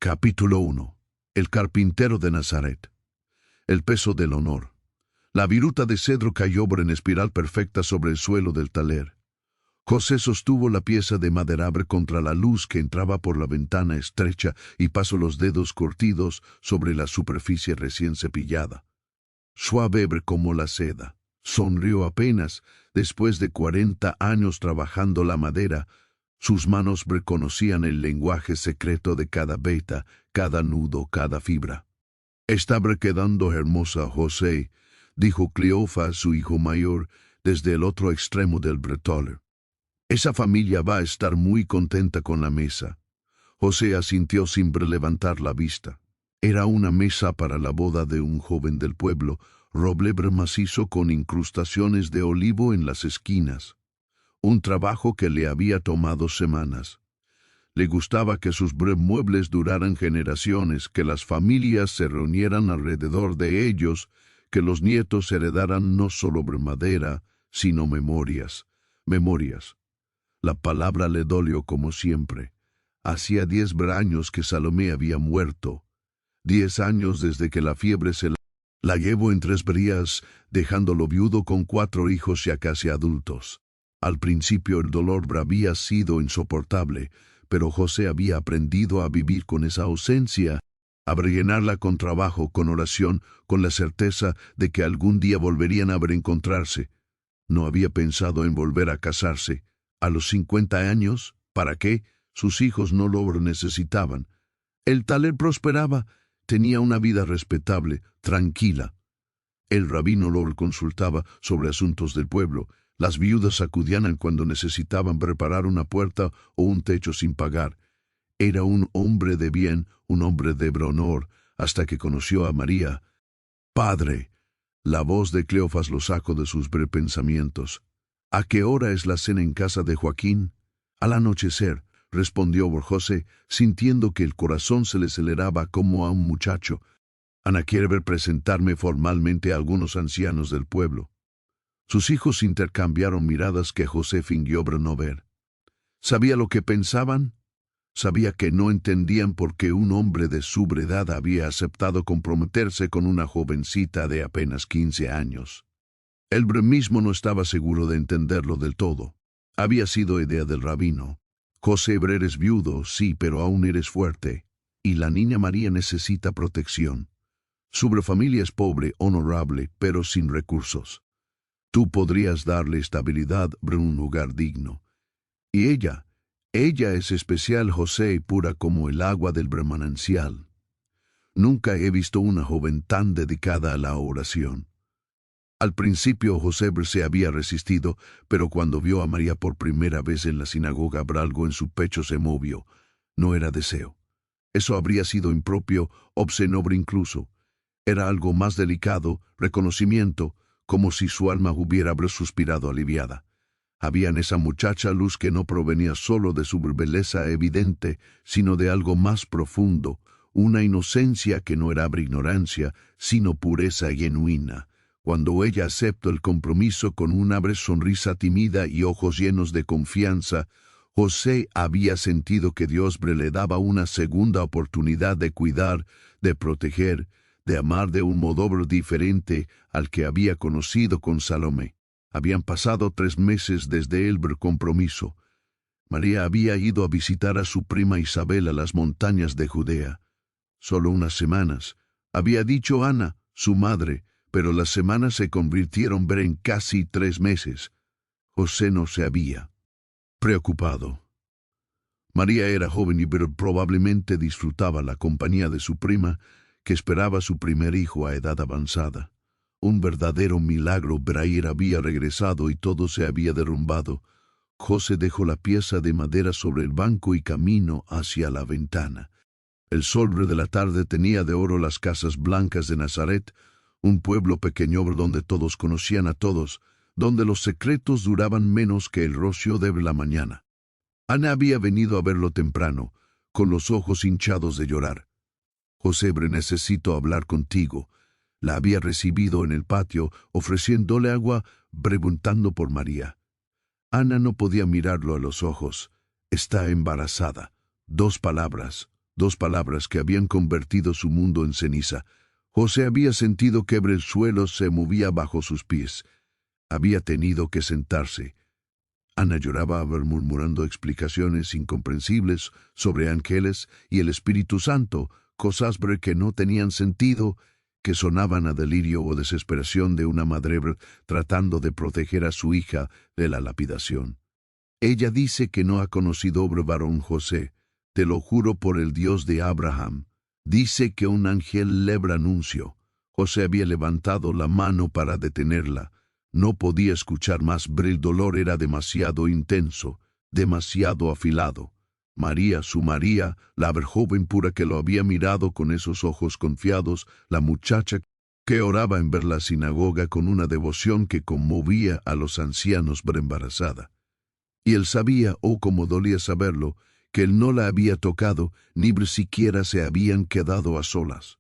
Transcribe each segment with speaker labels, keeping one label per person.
Speaker 1: Capítulo 1. El carpintero de Nazaret. El peso del honor. La viruta de cedro cayó en espiral perfecta sobre el suelo del taler. José sostuvo la pieza de maderabre contra la luz que entraba por la ventana estrecha y pasó los dedos curtidos sobre la superficie recién cepillada. Suave como la seda. Sonrió apenas, después de 40 años trabajando la madera. Sus manos reconocían el lenguaje secreto de cada veta, cada nudo, cada fibra. «Está quedando hermosa, José», dijo Cleofas, su hijo mayor, desde el otro extremo del bretoler. «Esa familia va a estar muy contenta con la mesa». José asintió sin levantar la vista. Era una mesa para la boda de un joven del pueblo, roble macizo con incrustaciones de olivo en las esquinas. Un trabajo que le había tomado semanas. Le gustaba que sus muebles duraran generaciones, que las familias se reunieran alrededor de ellos, que los nietos heredaran no solo madera, sino memorias. Memorias. La palabra le dolió como siempre. Hacía 10 años que Salomé había muerto. 10 años desde que la fiebre se la llevó en 3 días, dejándolo viudo con 4 hijos ya casi adultos. Al principio el dolor había sido insoportable, pero José había aprendido a vivir con esa ausencia, a rellenarla con trabajo, con oración, con la certeza de que algún día volverían a reencontrarse. No había pensado en volver a casarse. A los 50 años, ¿para qué? Sus hijos no lo necesitaban. El taler prosperaba, tenía una vida respetable, tranquila. El rabino lo consultaba sobre asuntos del pueblo. Las viudas acudían cuando necesitaban preparar una puerta o un techo sin pagar. Era un hombre de bien, un hombre de honor, hasta que conoció a María. «Padre», la voz de Cleofas lo sacó de sus pensamientos. «¿A qué hora es la cena en casa de Joaquín?» «Al anochecer», respondió José, sintiendo que el corazón se le aceleraba como a un muchacho. «Ana quiere presentarme formalmente a algunos ancianos del pueblo». Sus hijos intercambiaron miradas que José fingió no ver. ¿Sabía lo que pensaban? Sabía que no entendían por qué un hombre de su edad había aceptado comprometerse con una jovencita de apenas 15 años. Él mismo no estaba seguro de entenderlo del todo. Había sido idea del rabino. «José, eres viudo, sí, pero aún eres fuerte. Y la niña María necesita protección. Su familia es pobre, honorable, pero sin recursos. Tú podrías darle estabilidad en un lugar digno. Y ella es especial, José, pura como el agua del manantial. Nunca he visto una joven tan dedicada a la oración». Al principio José se había resistido, pero cuando vio a María por primera vez en la sinagoga, algo en su pecho se movió. No era deseo. Eso habría sido impropio, obsceno incluso. Era algo más delicado, reconocimiento, como si su alma hubiera suspirado aliviada. Había en esa muchacha luz que no provenía solo de su belleza evidente, sino de algo más profundo, una inocencia que no era ignorancia, sino pureza genuina. Cuando ella aceptó el compromiso con una sonrisa tímida y ojos llenos de confianza, José había sentido que Dios le daba una segunda oportunidad de cuidar, de proteger, de amar de un modo diferente al que había conocido con Salomé. Habían pasado 3 meses desde el compromiso. María había ido a visitar a su prima Isabel a las montañas de Judea. Solo unas semanas, había dicho Ana, su madre, pero las semanas se convirtieron en casi 3 meses. José no se había preocupado. María era joven y probablemente disfrutaba la compañía de su prima, que esperaba su primer hijo a edad avanzada. Un verdadero milagro. Brair había regresado y todo se había derrumbado. José dejó la pieza de madera sobre el banco y caminó hacia la ventana. El sol de la tarde tenía de oro las casas blancas de Nazaret, un pueblo pequeño donde todos conocían a todos, donde los secretos duraban menos que el rocío de la mañana. Ana había venido a verlo temprano, con los ojos hinchados de llorar. «José, necesito hablar contigo». La había recibido en el patio, ofreciéndole agua, preguntando por María. Ana no podía mirarlo a los ojos. «Está embarazada». 2 palabras, 2 palabras que habían convertido su mundo en ceniza. José había sentido que el suelo se movía bajo sus pies. Había tenido que sentarse. Ana lloraba murmurando explicaciones incomprensibles sobre ángeles y el Espíritu Santo, cosas que no tenían sentido, que sonaban a delirio o desesperación de una madre tratando de proteger a su hija de la lapidación. Ella dice que no ha conocido varón José, te lo juro por el Dios de Abraham. Dice que un ángel le anunció. José había levantado la mano para detenerla. No podía escuchar más, el dolor era demasiado intenso, demasiado afilado. María, su María, la joven pura que lo había mirado con esos ojos confiados, la muchacha que oraba en ver la sinagoga con una devoción que conmovía a los ancianos embarazada. Y él sabía, como dolía saberlo, que él no la había tocado, ni siquiera se habían quedado a solas.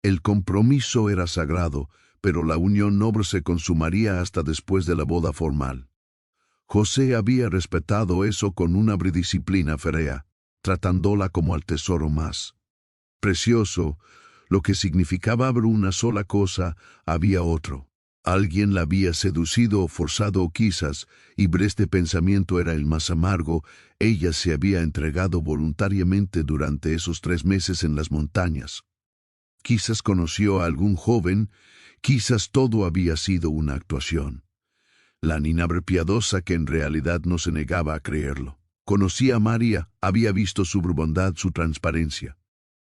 Speaker 1: El compromiso era sagrado, pero la unión no se consumaría hasta después de la boda formal. José había respetado eso con una disciplina férrea, tratándola como al tesoro más precioso. Lo que significaba una sola cosa, había otro. Alguien la había seducido o forzado o quizás, y este pensamiento era el más amargo, ella se había entregado voluntariamente durante esos 3 meses en las montañas. Quizás conoció a algún joven, quizás todo había sido una actuación. La niña piadosa que en realidad no se negaba a creerlo. Conocía a María, había visto su bondad, su transparencia.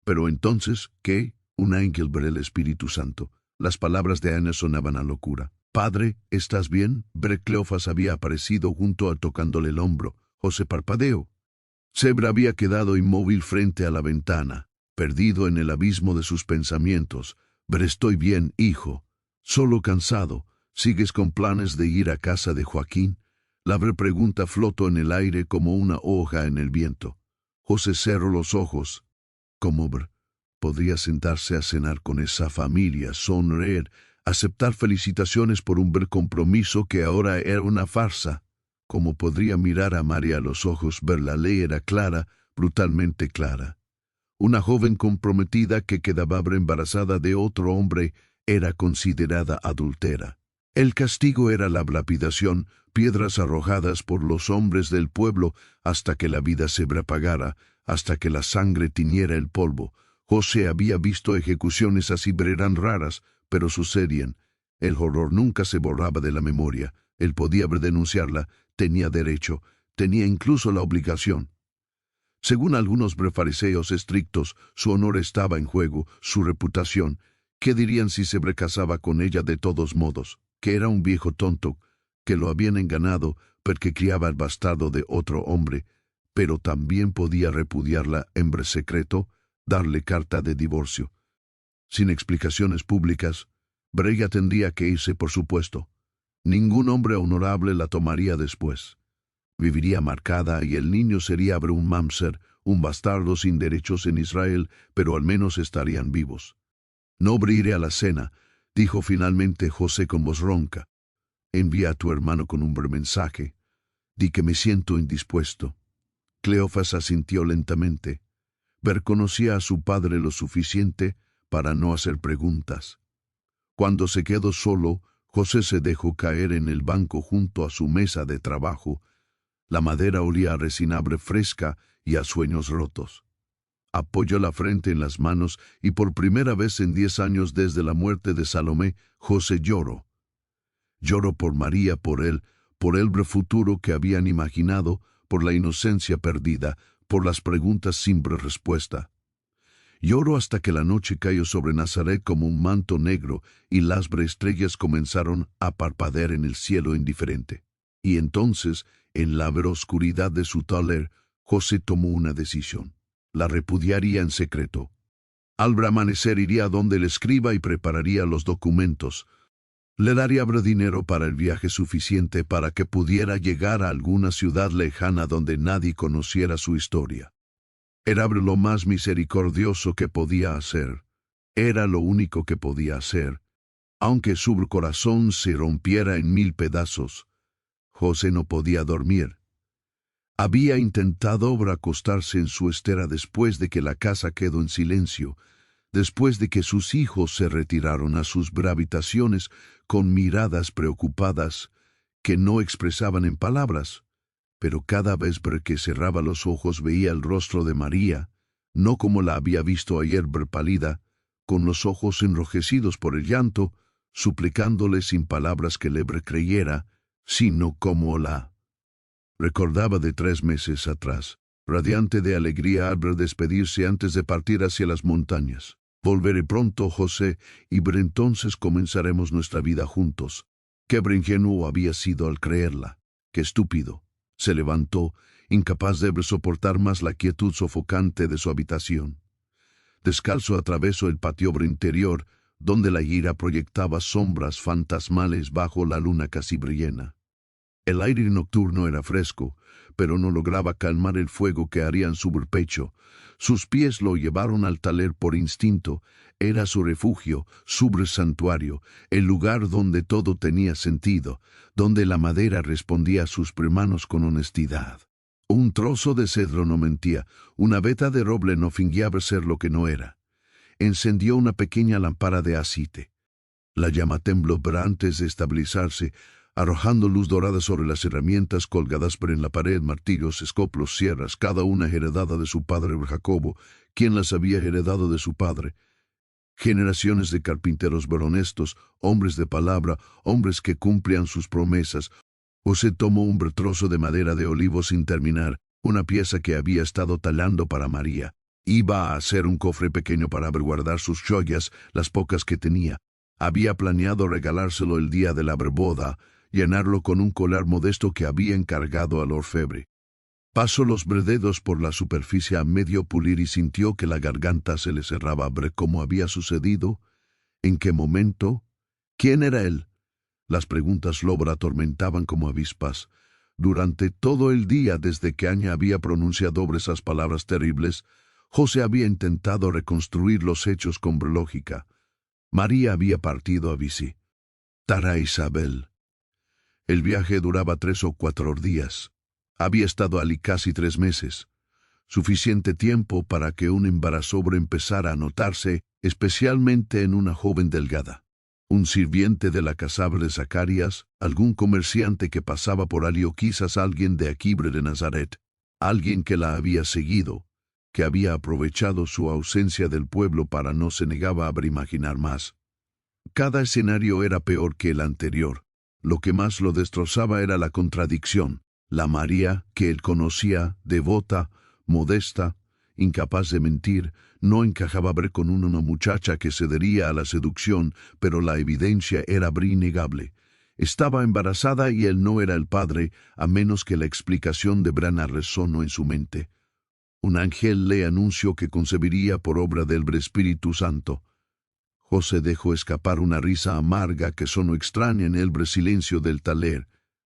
Speaker 1: Pero entonces, ¿qué? Un ángel ver el Espíritu Santo. Las palabras de Ana sonaban a locura. Padre, ¿estás bien? Cleofas había aparecido junto a tocándole el hombro. José parpadeó. Zebra había quedado inmóvil frente a la ventana, perdido en el abismo de sus pensamientos. Estoy bien, hijo. Solo cansado. ¿Sigues con planes de ir a casa de Joaquín? La pregunta flotó en el aire como una hoja en el viento. José cerró los ojos. ¿Cómo podría sentarse a cenar con esa familia, sonreír, aceptar felicitaciones por un compromiso que ahora era una farsa? ¿Cómo podría mirar a María a los ojos? La ley era clara, brutalmente clara. Una joven comprometida que quedaba embarazada de otro hombre era considerada adúltera. El castigo era la lapidación, piedras arrojadas por los hombres del pueblo hasta que la vida se apagara, hasta que la sangre tiñera el polvo. José había visto ejecuciones así, eran raras, pero sucedían. El horror nunca se borraba de la memoria. Él podía denunciarla, tenía derecho, tenía incluso la obligación. Según algunos fariseos estrictos, su honor estaba en juego, su reputación. ¿Qué dirían si se casaba con ella de todos modos? Que era un viejo tonto, que lo habían engañado porque criaba al bastardo de otro hombre, pero también podía repudiarla en secreto, darle carta de divorcio. Sin explicaciones públicas, ella tendría que irse, por supuesto. Ningún hombre honorable la tomaría después. Viviría marcada y el niño sería un mamzer, un bastardo sin derechos en Israel, pero al menos estarían vivos. No iré a la cena, dijo finalmente José con voz ronca. Envía a tu hermano con un mensaje. Di que me siento indispuesto. Cleofas asintió lentamente. Conocía a su padre lo suficiente para no hacer preguntas. Cuando se quedó solo, José se dejó caer en el banco junto a su mesa de trabajo. La madera olía a resinabre fresca y a sueños rotos. Apoyó la frente en las manos y por primera vez en 10 años desde la muerte de Salomé, José lloró. Lloró por María, por el futuro que habían imaginado, por la inocencia perdida, por las preguntas sin respuesta. Lloró hasta que la noche cayó sobre Nazaret como un manto negro y las estrellas comenzaron a parpadear en el cielo indiferente. Y entonces, en la oscuridad de su taller, José tomó una decisión. La repudiaría en secreto. Al amanecer iría donde el escriba y prepararía los documentos. Le daría dinero para el viaje suficiente para que pudiera llegar a alguna ciudad lejana donde nadie conociera su historia. Era lo más misericordioso que podía hacer. Era lo único que podía hacer. Aunque su corazón se rompiera en 1000 pedazos, José no podía dormir. Había intentado acostarse en su estera después de que la casa quedó en silencio, después de que sus hijos se retiraron a sus habitaciones con miradas preocupadas que no expresaban en palabras, pero cada vez que cerraba los ojos veía el rostro de María, no como la había visto ayer pálida, con los ojos enrojecidos por el llanto, suplicándole sin palabras que le creyera, sino como la recordaba de 3 meses atrás, radiante de alegría al ver despedirse antes de partir hacia las montañas. Volveré pronto, José, y entonces comenzaremos nuestra vida juntos. Qué ingenuo había sido al creerla. Qué estúpido. Se levantó, incapaz de soportar más la quietud sofocante de su habitación. Descalzo atravesó el patio interior, donde la ira proyectaba sombras fantasmales bajo la luna casi llena. El aire nocturno era fresco, pero no lograba calmar el fuego que ardía en su pecho. Sus pies lo llevaron al taller por instinto. Era su refugio, su santuario, el lugar donde todo tenía sentido, donde la madera respondía a sus manos con honestidad. Un trozo de cedro no mentía, una veta de roble no fingía ser lo que no era. Encendió una pequeña lámpara de aceite. La llama tembló antes de estabilizarse, arrojando luz dorada sobre las herramientas colgadas por en la pared, martillos, escoplos, sierras, cada una heredada de su padre Jacobo, quien las había heredado de su padre. Generaciones de carpinteros honestos, hombres de palabra, hombres que cumplían sus promesas. José tomó un trozo de madera de olivo sin terminar, una pieza que había estado talando para María. Iba a hacer un cofre pequeño para guardar sus joyas, las pocas que tenía. Había planeado regalárselo el día de la boda, llenarlo con un colar modesto que había encargado al orfebre. Pasó los dedos por la superficie a medio pulir y sintió que la garganta se le cerraba. ¿Cómo había sucedido? ¿En qué momento? ¿Quién era él? Las preguntas lo atormentaban como avispas. Durante todo el día, desde que Aña había pronunciado esas palabras terribles, José había intentado reconstruir los hechos con lógica. María había partido a bici. Tara Isabel. El viaje duraba 3 o 4 días. Había estado allí casi 3 meses. Suficiente tiempo para que un embarazo empezara a notarse, especialmente en una joven delgada. Un sirviente de la casa de Zacarías, algún comerciante que pasaba por allí o quizás alguien de aquí de Nazaret, alguien que la había seguido, que había aprovechado su ausencia del pueblo para no se negaba a imaginar más. Cada escenario era peor que el anterior. Lo que más lo destrozaba era la contradicción. La María, que él conocía, devota, modesta, incapaz de mentir, no encajaba con una muchacha que cedería a la seducción, pero la evidencia era innegable. Estaba embarazada y él no era el padre, a menos que la explicación de Brana resonó en su mente. Un ángel le anunció que concebiría por obra del Espíritu Santo. José dejó escapar una risa amarga que sonó extraña en el silencio del taller.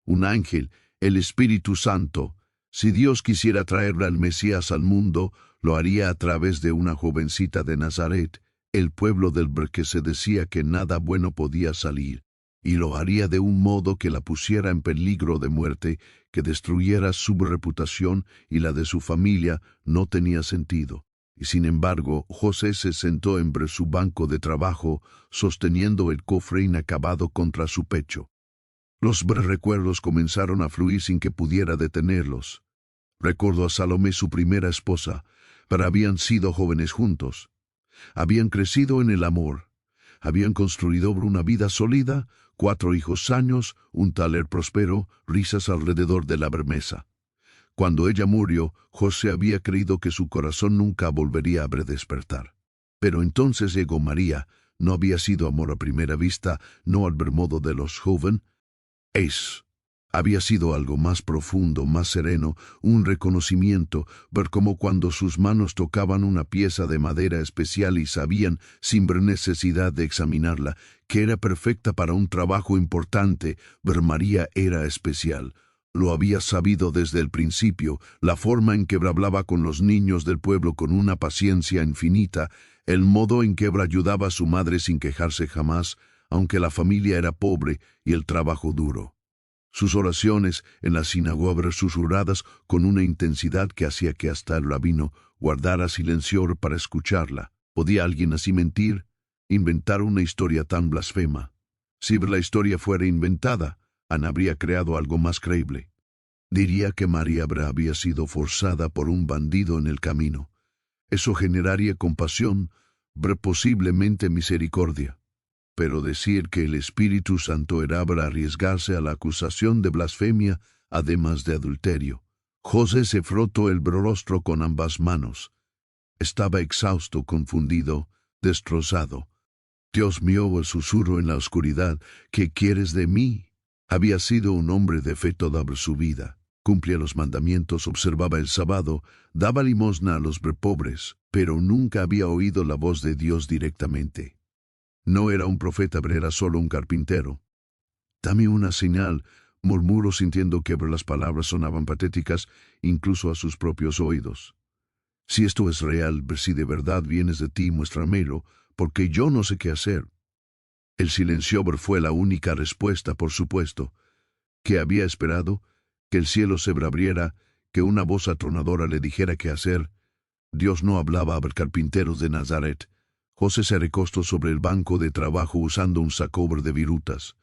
Speaker 1: Un ángel, el Espíritu Santo. Si Dios quisiera traer al Mesías al mundo, lo haría a través de una jovencita de Nazaret, el pueblo del que se decía que nada bueno podía salir, y lo haría de un modo que la pusiera en peligro de muerte, que destruyera su reputación y la de su familia. No tenía sentido. Y sin embargo, José se sentó en su banco de trabajo, sosteniendo el cofre inacabado contra su pecho. Los recuerdos comenzaron a fluir sin que pudiera detenerlos. Recordó a Salomé, su primera esposa, pero habían sido jóvenes juntos. Habían crecido en el amor. Habían construido una vida sólida, 4 hijos sanos, un taller próspero, risas alrededor de la mesa. Cuando ella murió, José había creído que su corazón nunca volvería a despertar. Pero entonces llegó María. No había sido amor a primera vista, no al modo de los jóvenes. Había sido algo más profundo, más sereno, un reconocimiento, ver como cuando sus manos tocaban una pieza de madera especial y sabían, sin necesidad de examinarla, que era perfecta para un trabajo importante. Ver María era especial. Lo había sabido desde el principio, la forma en que hablaba con los niños del pueblo con una paciencia infinita, el modo en que ayudaba a su madre sin quejarse jamás, aunque la familia era pobre y el trabajo duro. Sus oraciones en la sinagoga susurradas con una intensidad que hacía que hasta el rabino guardara silencio para escucharla. ¿Podía alguien así mentir? Inventar una historia tan blasfema. Si la historia fuera inventada, Ana habría creado algo más creíble. Diría que María había sido forzada por un bandido en el camino. Eso generaría compasión, posiblemente misericordia. Pero decir que el Espíritu Santo era para arriesgarse a la acusación de blasfemia, además de adulterio. José se frotó el rostro con ambas manos. Estaba exhausto, confundido, destrozado. Dios mío, el susurro en la oscuridad, ¿qué quieres de mí? Había sido un hombre de fe toda su vida. Cumplía los mandamientos, observaba el sábado, daba limosna a los pobres, pero nunca había oído la voz de Dios directamente. No era un profeta, era solo un carpintero. Dame una señal, murmuró sintiendo que las palabras sonaban patéticas incluso a sus propios oídos. Si esto es real, si de verdad vienes de ti, muéstramelo, porque yo no sé qué hacer. El silencio fue la única respuesta, por supuesto. ¿Qué había esperado? Que el cielo se abriera, que una voz atronadora le dijera qué hacer. Dios no hablaba al carpintero de Nazaret. José se recostó sobre el banco de trabajo usando un saco de virutas.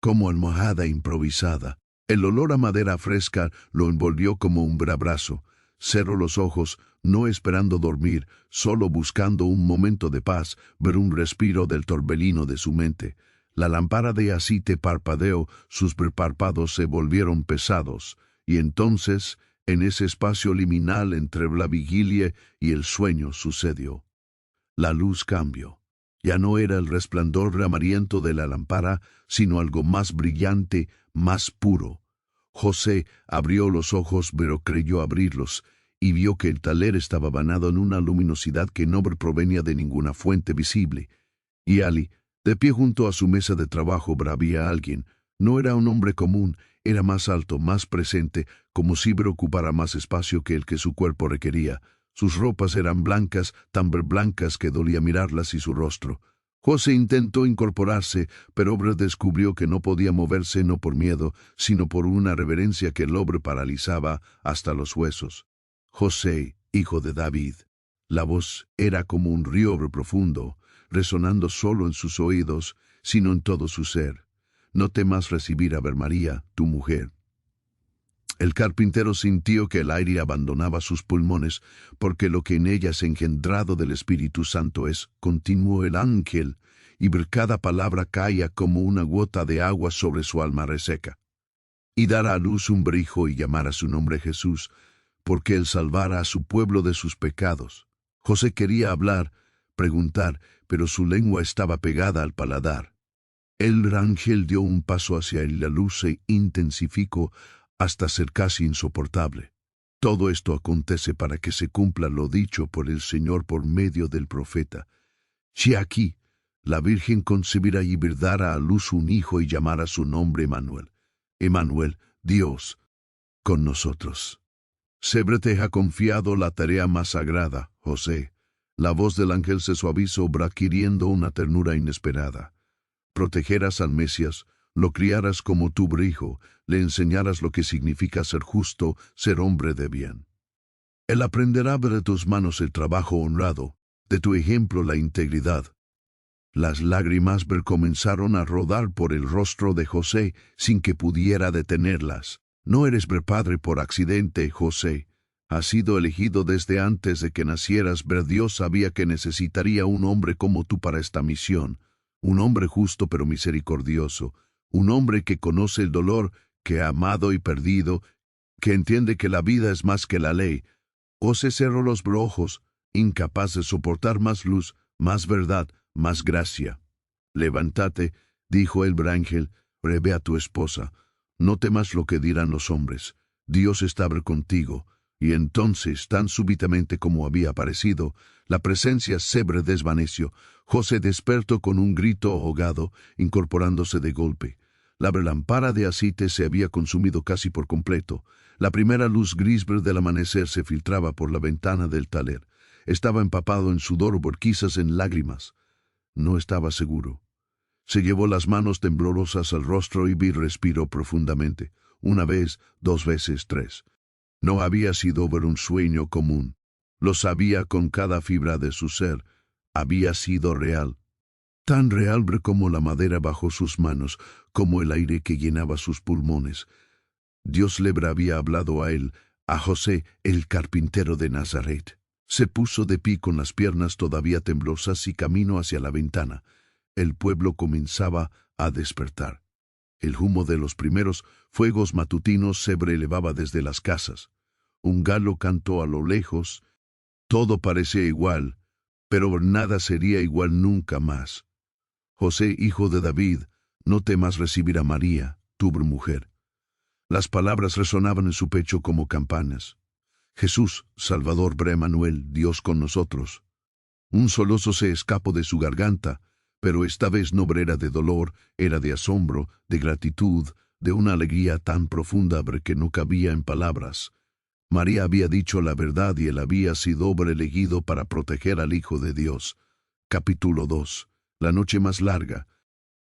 Speaker 1: Como almohada improvisada, el olor a madera fresca lo envolvió como un abrazo. Cerró los ojos, no esperando dormir, solo buscando un momento de paz, ver un respiro del torbellino de su mente. La lámpara de aceite parpadeó, sus párpados se volvieron pesados, y entonces, en ese espacio liminal entre la vigilia y el sueño sucedió. La luz cambió. Ya no era el resplandor amarillento de la lámpara, sino algo más brillante, más puro. José abrió los ojos, pero creyó abrirlos, y vio que el taler estaba banado en una luminosidad que no provenía de ninguna fuente visible. Y allí, de pie junto a su mesa de trabajo, había alguien. No era un hombre común, era más alto, más presente, como si ocupara más espacio que el que su cuerpo requería. Sus ropas eran blancas, tan blancas que dolía mirarlas, y su rostro. José intentó incorporarse, pero descubrió que no podía moverse no por miedo, sino por una reverencia que lo paralizaba hasta los huesos. José, hijo de David. La voz era como un río profundo, resonando solo en sus oídos, sino en todo su ser. No temas recibir a María, tu mujer. El carpintero sintió que el aire abandonaba sus pulmones, porque lo que en ella es engendrado del Espíritu Santo es, continuó el ángel, y cada palabra caía como una gota de agua sobre su alma reseca. Y dará a luz un hijo y llamará su nombre Jesús, porque él salvará a su pueblo de sus pecados. José quería hablar, preguntar, pero su lengua estaba pegada al paladar. El ángel dio un paso hacia él, la luz se intensificó hasta ser casi insoportable. Todo esto acontece para que se cumpla lo dicho por el Señor por medio del profeta. Si aquí, la Virgen concebirá y dará a luz un hijo y llamará su nombre Emmanuel. Emmanuel, Dios, con nosotros. Siempre te ha confiado la tarea más sagrada, José. La voz del ángel se suavizó, adquiriendo una ternura inesperada. Protegerás al Mesías, lo criarás como tu hijo, le enseñarás lo que significa ser justo, ser hombre de bien. Él aprenderá de tus manos el trabajo honrado, de tu ejemplo la integridad. Las lágrimas comenzaron a rodar por el rostro de José sin que pudiera detenerlas. No eres padre por accidente, José. Has sido elegido desde antes de que nacieras. Dios sabía que necesitaría un hombre como tú para esta misión. Un hombre justo pero misericordioso. Un hombre que conoce el dolor, que ha amado y perdido, que entiende que la vida es más que la ley. José cerró los ojos, incapaz de soportar más luz, más verdad, más gracia. Levántate, dijo el ángel, ve a tu esposa. No temas lo que dirán los hombres. Dios está contigo. Y entonces, tan súbitamente como había aparecido, la presencia se desvaneció. José despertó con un grito ahogado, incorporándose de golpe. La lámpara de aceite se había consumido casi por completo. La primera luz gris del amanecer se filtraba por la ventana del taler. Estaba empapado en sudor, quizás en lágrimas. No estaba seguro. Se llevó las manos temblorosas al rostro y respiró profundamente. Una vez, 2 veces, 3. No había sido ver un sueño común. Lo sabía con cada fibra de su ser. Había sido real. Tan real como la madera bajo sus manos, como el aire que llenaba sus pulmones. Dios le había hablado a él, a José, el carpintero de Nazaret. Se puso de pie con las piernas todavía temblorosas y camino hacia la ventana. El pueblo comenzaba a despertar. El humo de los primeros fuegos matutinos se elevaba desde las casas. Un gallo cantó a lo lejos. Todo parecía igual, pero nada sería igual nunca más. José, hijo de David, no temas recibir a María, tu mujer. Las palabras resonaban en su pecho como campanas. Jesús, Salvador Emmanuel, Dios con nosotros. Un solozo se escapó de su garganta, pero esta vez no era de dolor, era de asombro, de gratitud, de una alegría tan profunda que no cabía en palabras. María había dicho la verdad y él había sido elegido para proteger al Hijo de Dios. Capítulo 2. La noche más larga.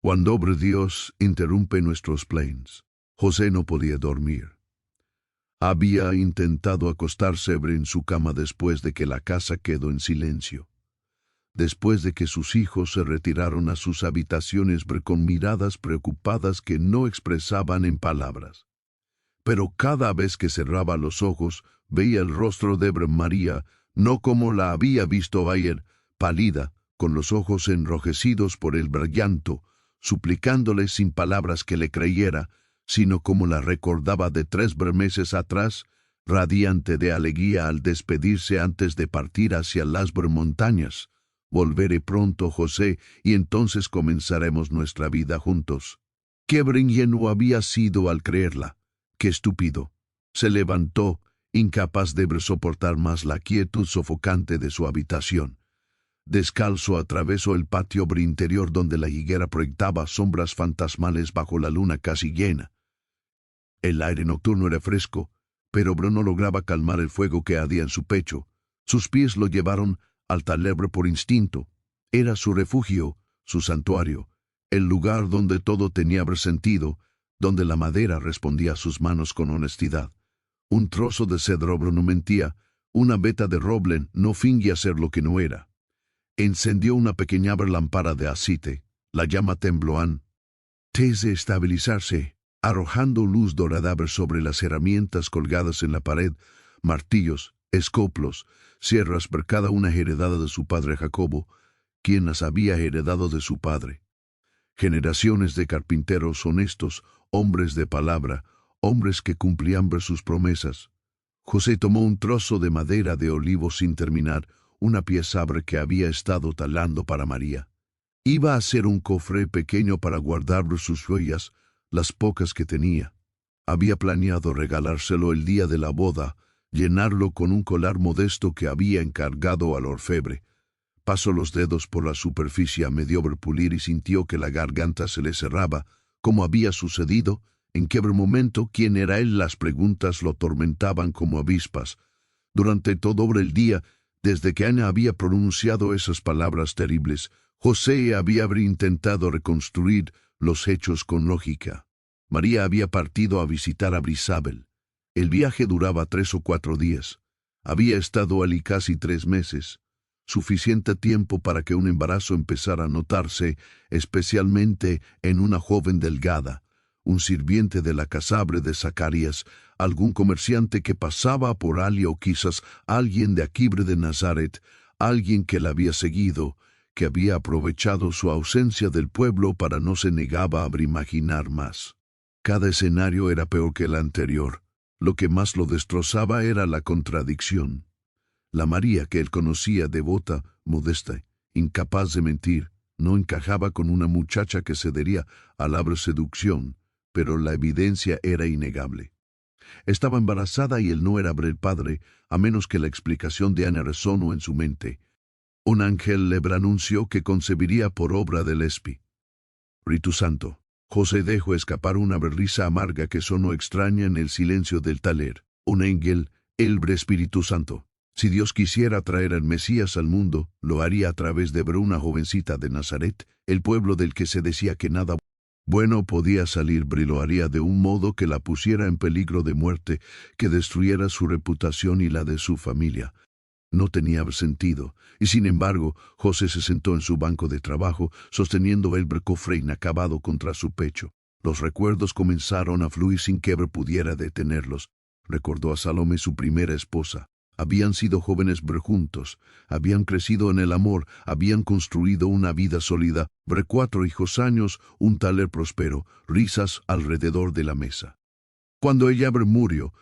Speaker 1: Cuando Dios interrumpe nuestros planes. José no podía dormir. Había intentado acostarse en su cama después de que la casa quedó en silencio. Después de que sus hijos se retiraron a sus habitaciones con miradas preocupadas que no expresaban en palabras. Pero cada vez que cerraba los ojos, veía el rostro de María, no como la había visto ayer, pálida, con los ojos enrojecidos por el llanto, suplicándole sin palabras que le creyera, sino como la recordaba de 3 meses atrás, radiante de alegría al despedirse antes de partir hacia las montañas. Volveré pronto, José, y entonces comenzaremos nuestra vida juntos. Qué ingenuo había sido al creerla. Qué estúpido. Se levantó, incapaz de soportar más la quietud sofocante de su habitación. Descalzo atravesó el patio interior donde la higuera proyectaba sombras fantasmales bajo la luna casi llena. El aire nocturno era fresco, pero no lograba calmar el fuego que ardía en su pecho. Sus pies lo llevaron al taller por instinto. Era su refugio, su santuario, el lugar donde todo tenía sentido, donde la madera respondía a sus manos con honestidad. Un trozo de cedro no mentía, una veta de roble no fingía ser lo que no era. Encendió una pequeña lámpara de aceite. La llama tembló antes de estabilizarse, arrojando luz dorada sobre las herramientas colgadas en la pared, martillos, escoplos, sierras por cada una heredada de su padre Jacobo, quien las había heredado de su padre. Generaciones de carpinteros honestos, hombres de palabra, hombres que cumplían sus promesas. José tomó un trozo de madera de olivo sin terminar, una pieza que había estado talando para María. Iba a hacer un cofre pequeño para guardar sus joyas, las pocas que tenía. Había planeado regalárselo el día de la boda, llenarlo con un colar modesto que había encargado al orfebre. Pasó los dedos por la superficie a medio pulir y sintió que la garganta se le cerraba, como había sucedido, en que momento quién era él. Las preguntas lo atormentaban como avispas. Durante todo el día, desde que Ana había pronunciado esas palabras terribles, José había intentado reconstruir los hechos con lógica. María había partido a visitar a Isabel. El viaje duraba 3 o 4 días. Había estado allí casi 3 meses. Suficiente tiempo para que un embarazo empezara a notarse, especialmente en una joven delgada, un sirviente de la casabre de Zacarías, algún comerciante que pasaba por allí o quizás alguien de aquí de Nazaret, alguien que la había seguido, que había aprovechado su ausencia del pueblo para no se negaba a imaginar más. Cada escenario era peor que el anterior. Lo que más lo destrozaba era la contradicción. La María que él conocía, devota, modesta, incapaz de mentir, no encajaba con una muchacha que cedería a la seducción, pero la evidencia era innegable. Estaba embarazada y él no era el padre, a menos que la explicación de Ana resonó en su mente. Un ángel le anunció que concebiría por obra del Espíritu Santo. José dejó escapar una risa amarga que sonó extraña en el silencio del taller. Un ángel, el Espíritu Santo. Si Dios quisiera traer al Mesías al mundo, lo haría a través de una jovencita de Nazaret, el pueblo del que se decía que nada bueno podía salir, lo haría de un modo que la pusiera en peligro de muerte, que destruyera su reputación y la de su familia. No tenía sentido, y sin embargo, José se sentó en su banco de trabajo, sosteniendo el cofre inacabado contra su pecho. Los recuerdos comenzaron a fluir sin que pudiera detenerlos. Recordó a Salomé, su primera esposa. Habían sido jóvenes juntos, habían crecido en el amor, habían construido una vida sólida, 4 hijos años, un taler próspero, risas alrededor de la mesa. Cuando ella murió,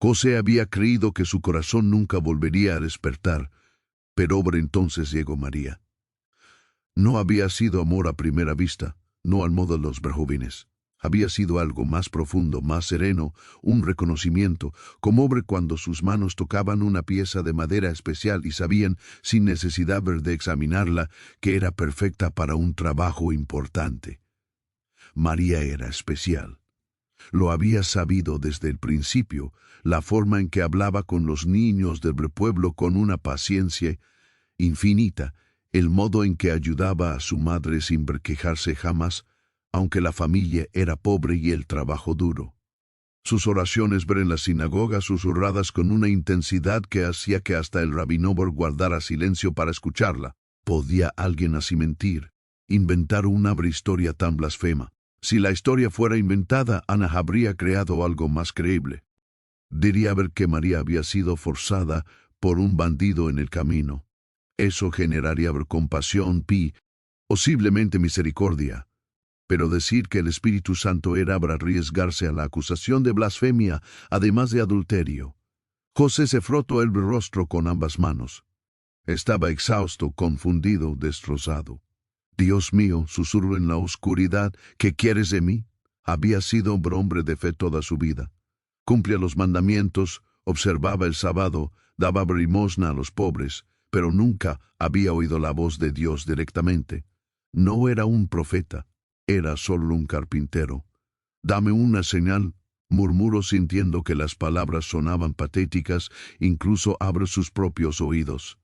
Speaker 1: José había creído que su corazón nunca volvería a despertar, pero entonces llegó María. No había sido amor a primera vista, no al modo de los jóvenes. Había sido algo más profundo, más sereno, un reconocimiento, como cuando sus manos tocaban una pieza de madera especial y sabían, sin necesidad de examinarla, que era perfecta para un trabajo importante. María era especial. Lo había sabido desde el principio, la forma en que hablaba con los niños del pueblo con una paciencia infinita, el modo en que ayudaba a su madre sin quejarse jamás, aunque la familia era pobre y el trabajo duro. Sus oraciones en la sinagoga susurradas con una intensidad que hacía que hasta el rabino guardara silencio para escucharla. ¿Podía alguien así mentir? Inventar una historia tan blasfema. Si la historia fuera inventada, Ana habría creado algo más creíble. Diría que María había sido forzada por un bandido en el camino. Eso generaría compasión, posiblemente misericordia. Pero decir que el Espíritu Santo era arriesgarse a la acusación de blasfemia, además de adulterio. José se frotó el rostro con ambas manos. Estaba exhausto, confundido, destrozado. Dios mío, susurró en la oscuridad, ¿qué quieres de mí? Había sido un hombre de fe toda su vida. Cumplía los mandamientos, observaba el sábado, daba limosna a los pobres, pero nunca había oído la voz de Dios directamente. No era un profeta, era solo un carpintero. Dame una señal, murmuró sintiendo que las palabras sonaban patéticas, incluso abre sus propios oídos.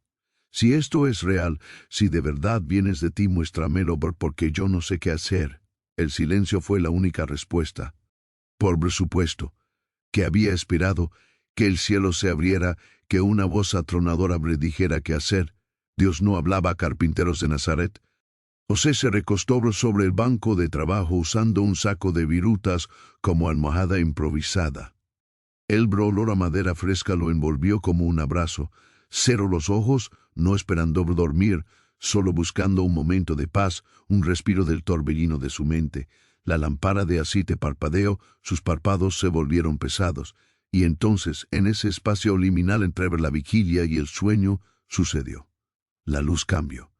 Speaker 1: Si esto es real, si de verdad vienes de ti, muéstramelo, porque yo no sé qué hacer. El silencio fue la única respuesta. Por supuesto, que había esperado que el cielo se abriera, que una voz atronadora dijera qué hacer. Dios no hablaba a carpinteros de Nazaret. José se recostó sobre el banco de trabajo usando un saco de virutas como almohada improvisada. El olor a madera fresca lo envolvió como un abrazo. Cerró los ojos, no esperando dormir, solo buscando un momento de paz, un respiro del torbellino de su mente. La lámpara de aceite parpadeó, sus párpados se volvieron pesados, y entonces, en ese espacio liminal entre la vigilia y el sueño, sucedió. La luz cambió.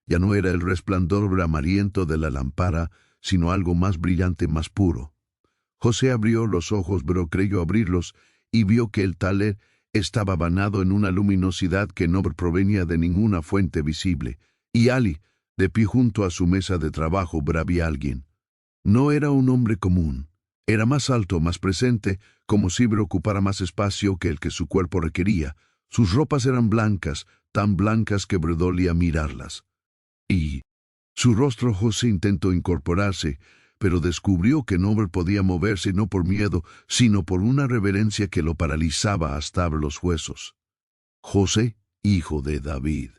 Speaker 1: Ya no era el resplandor amarillento de la lámpara, sino algo más brillante, más puro. José abrió los ojos, pero creyó abrirlos, y vio que el taler estaba bañado en una luminosidad que no provenía de ninguna fuente visible, y allí, de pie junto a su mesa de trabajo, había alguien. No era un hombre común. Era más alto, más presente, como si ocupara más espacio que el que su cuerpo requería. Sus ropas eran blancas, tan blancas que dolía mirarlas. Y su rostro. José intentó incorporarse, pero descubrió que no podía moverse no por miedo, sino por una reverencia que lo paralizaba hasta los huesos. José, hijo de David.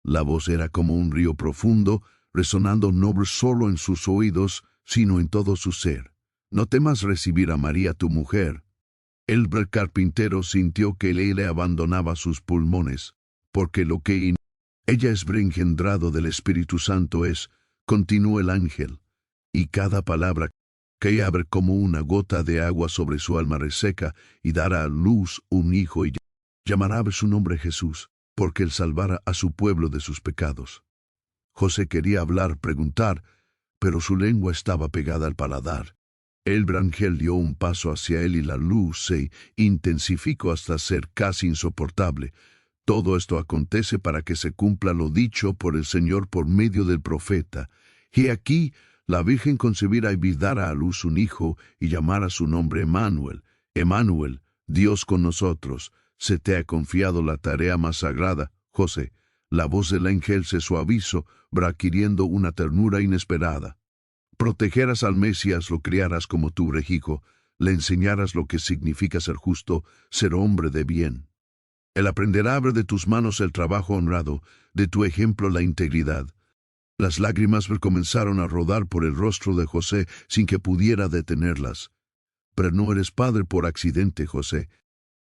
Speaker 1: La voz era como un río profundo, resonando no solo en sus oídos, sino en todo su ser. No temas recibir a María tu mujer. El carpintero sintió que le abandonaba sus pulmones, porque lo que ella es engendrado del Espíritu Santo continuó el ángel, y cada palabra que abre como una gota de agua sobre su alma reseca, y dará a luz un hijo, y llamará su nombre Jesús, porque él salvará a su pueblo de sus pecados. José quería hablar, preguntar, pero su lengua estaba pegada al paladar. El ángel dio un paso hacia él y la luz se intensificó hasta ser casi insoportable. Todo esto acontece para que se cumpla lo dicho por el Señor por medio del profeta. Y aquí la Virgen concebirá y dará a luz un hijo y llamará su nombre Emmanuel. Emmanuel, Dios con nosotros. Se te ha confiado la tarea más sagrada, José. La voz del ángel se suavizó, adquiriendo una ternura inesperada. Protegerás al Mesías, lo criarás como tu hijo, le enseñarás lo que significa ser justo, ser hombre de bien. Él aprenderá a ver de tus manos el trabajo honrado, de tu ejemplo la integridad. Las lágrimas comenzaron a rodar por el rostro de José sin que pudiera detenerlas. Pero no eres padre por accidente, José.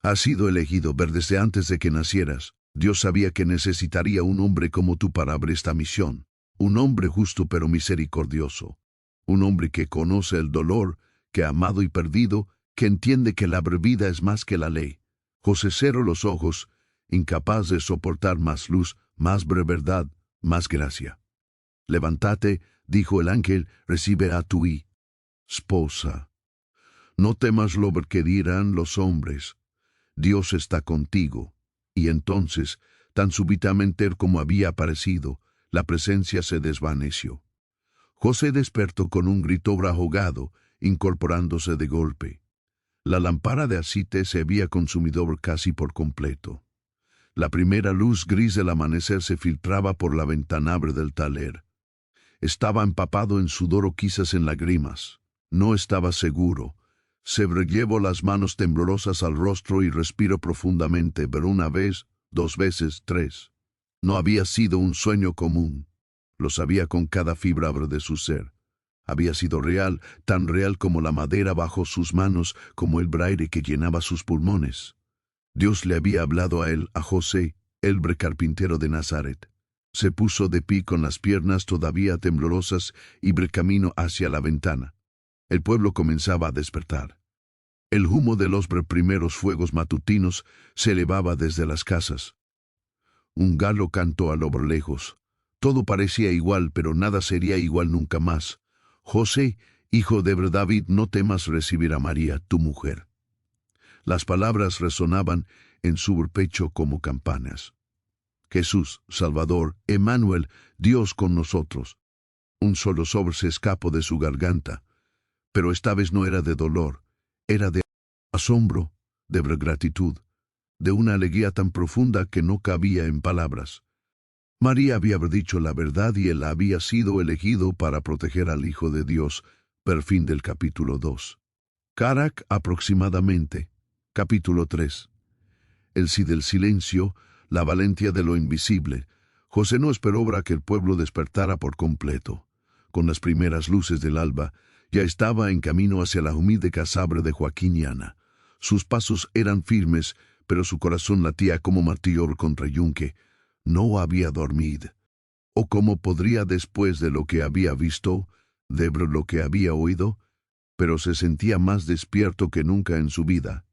Speaker 1: Has sido elegido desde antes de que nacieras. Dios sabía que necesitaría un hombre como tú para abrir esta misión. Un hombre justo pero misericordioso. Un hombre que conoce el dolor, que ha amado y perdido, que entiende que la vida es más que la ley. José cerró los ojos, incapaz de soportar más luz, más verdad, más gracia. Levántate, dijo el ángel, recibe a tu esposa. No temas lo que dirán los hombres. Dios está contigo. Y entonces, tan súbitamente como había aparecido, la presencia se desvaneció. José despertó con un grito ahogado, incorporándose de golpe. La lámpara de aceite se había consumido casi por completo. La primera luz gris del amanecer se filtraba por la ventana del taller. Estaba empapado en sudor o quizás en lágrimas. No estaba seguro. Se llevó las manos temblorosas al rostro y respiró profundamente, pero una vez, 2 veces, 3. No había sido un sueño común. Lo sabía con cada fibra de su ser. Había sido real, tan real como la madera bajo sus manos, como el aire que llenaba sus pulmones. Dios le había hablado a él, a José, el carpintero de Nazaret. Se puso de pie con las piernas todavía temblorosas y camino hacia la ventana. El pueblo comenzaba a despertar. El humo de los primeros fuegos matutinos se elevaba desde las casas. Un gallo cantó a lo lejos. Todo parecía igual, pero nada sería igual nunca más. José, hijo de David, no temas recibir a María, tu mujer. Las palabras resonaban en su pecho como campanas. Jesús, Salvador, Emmanuel, Dios con nosotros. Un solo sobre se escapó de su garganta, pero esta vez no era de dolor, era de asombro, de gratitud, de una alegría tan profunda que no cabía en palabras. María había dicho la verdad y él había sido elegido para proteger al Hijo de Dios. Fin del capítulo 2. Carac aproximadamente. Capítulo 3. El sí del silencio, la valentía de lo invisible. José no esperó a que el pueblo despertara por completo. Con las primeras luces del alba, ya estaba en camino hacia la humilde casabre de Joaquín y Ana. Sus pasos eran firmes, pero su corazón latía como martillo contra yunque. No había dormido. ¿O cómo podría después de lo que había visto, de lo que había oído? Pero se sentía más despierto que nunca en su vida.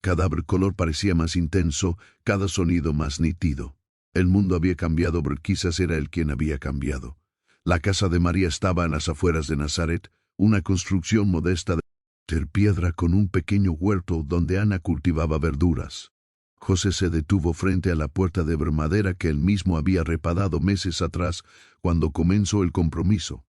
Speaker 1: Cada color parecía más intenso, cada sonido más nítido. El mundo había cambiado, pero quizás era él quien había cambiado. La casa de María estaba en las afueras de Nazaret, una construcción modesta de piedra con un pequeño huerto donde Ana cultivaba verduras. José se detuvo frente a la puerta de madera que él mismo había reparado meses atrás cuando comenzó el compromiso.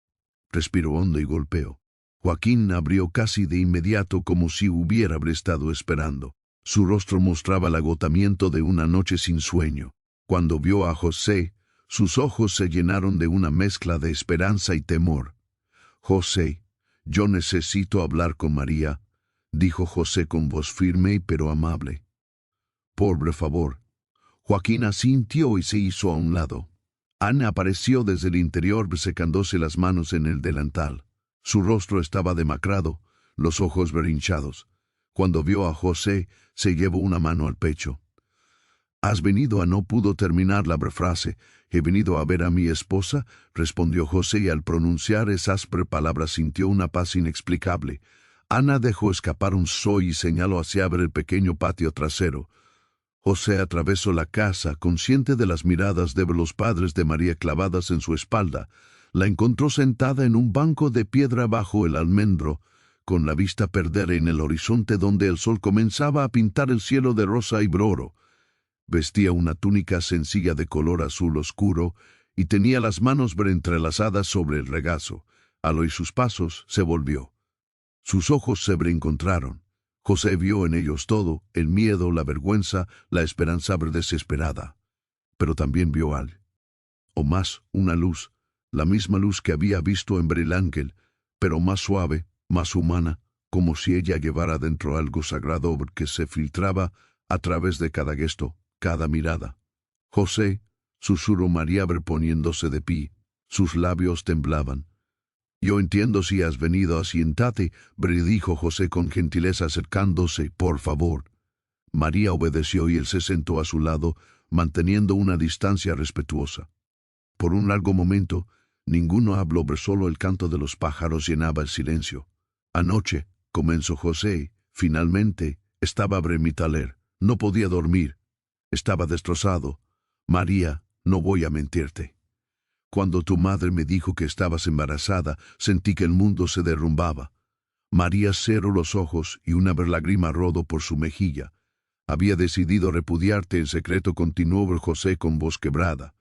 Speaker 1: Respiró hondo y golpeó. Joaquín abrió casi de inmediato como si hubiera estado esperando. Su rostro mostraba el agotamiento de una noche sin sueño. Cuando vio a José, sus ojos se llenaron de una mezcla de esperanza y temor. «José, yo necesito hablar con María», dijo José con voz firme pero amable. «Por favor». Joaquín asintió y se hizo a un lado. Ana apareció desde el interior secándose las manos en el delantal. Su rostro estaba demacrado, los ojos hinchados. Cuando vio a José, se llevó una mano al pecho. «¿Has venido a...?» No pudo terminar la frase. «He venido a ver a mi esposa», respondió José, y al pronunciar esas palabras sintió una paz inexplicable. Ana dejó escapar un soy y señaló hacia el pequeño patio trasero. José atravesó la casa, consciente de las miradas de los padres de María clavadas en su espalda. La encontró sentada en un banco de piedra bajo el almendro, con la vista perdida en el horizonte donde el sol comenzaba a pintar el cielo de rosa y oro. Vestía una túnica sencilla de color azul oscuro y tenía las manos entrelazadas sobre el regazo. Al oír sus pasos, se volvió. Sus ojos se encontraron. José vio en ellos todo, el miedo, la vergüenza, la esperanza desesperada. Pero también vio o más, una luz, la misma luz que había visto en el ángel, pero más suave, más humana, como si ella llevara dentro algo sagrado que se filtraba a través de cada gesto, cada mirada. José, susurró María poniéndose de pie, sus labios temblaban. Yo entiendo si has venido, siéntate, dijo José con gentileza acercándose, por favor. María obedeció y él se sentó a su lado, manteniendo una distancia respetuosa. Por un largo momento, ninguno habló, solo el canto de los pájaros llenaba el silencio. Anoche, comenzó José, finalmente, estaba en mi taller, no podía dormir. Estaba destrozado. María, no voy a mentirte. Cuando tu madre me dijo que estabas embarazada, sentí que el mundo se derrumbaba. María cerró los ojos y una lágrima rodó por su mejilla. Había decidido repudiarte en secreto, continuó José con voz quebrada.